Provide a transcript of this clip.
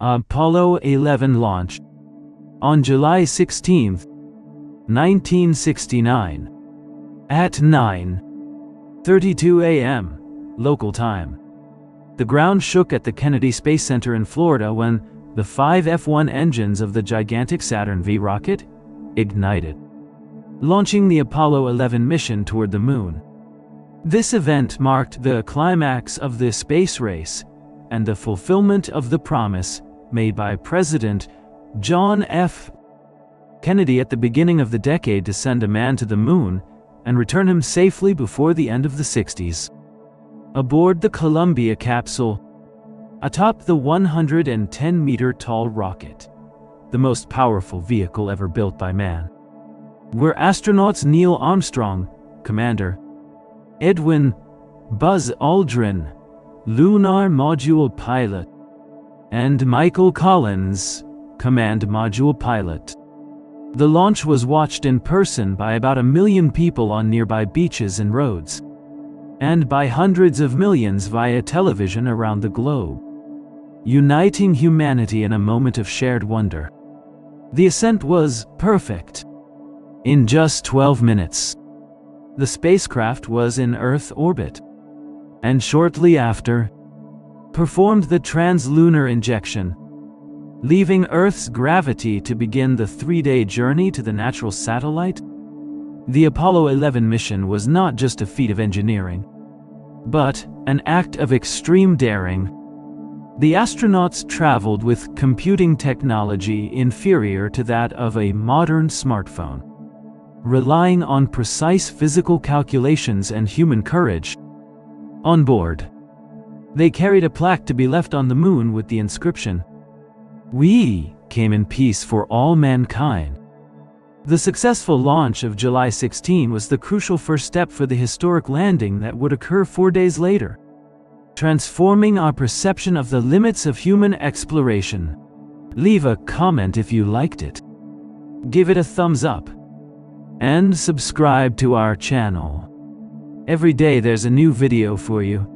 Apollo 11 launched on July 16, 1969, at 9:32 a.m. local time. The ground shook at the Kennedy Space Center in Florida when the 5 F-1 engines of the gigantic Saturn V rocket ignited, launching the Apollo 11 mission toward the moon. This event marked the climax of the space race and the fulfillment of the promise made by President John F. Kennedy at the beginning of the decade to send a man to the moon and return him safely before the end of the 60s. Aboard the Columbia capsule, atop the 110-meter-tall rocket, the most powerful vehicle ever built by man, were astronauts Neil Armstrong, Commander, Edwin Buzz Aldrin, Lunar Module Pilot, and Michael Collins, Command Module Pilot. The launch was watched in person by about 1 million people on nearby beaches and roads, and by hundreds of millions via television around the globe, uniting humanity in a moment of shared wonder. The ascent was perfect. In just 12 minutes, the spacecraft was in Earth orbit, and shortly after, performed the translunar injection, leaving Earth's gravity to begin the 3-day journey to the natural satellite. The Apollo 11 mission was not just a feat of engineering, but an act of extreme daring. The astronauts traveled with computing technology inferior to that of a modern smartphone, relying on precise physical calculations and human courage. On board, they carried a plaque to be left on the moon with the inscription, "We came in peace for all mankind." The successful launch of July 16 was the crucial first step for the historic landing that would occur 4 days later, transforming our perception of the limits of human exploration. Leave a comment if you liked it, give it a thumbs up, and subscribe to our channel. Every day there's a new video for you.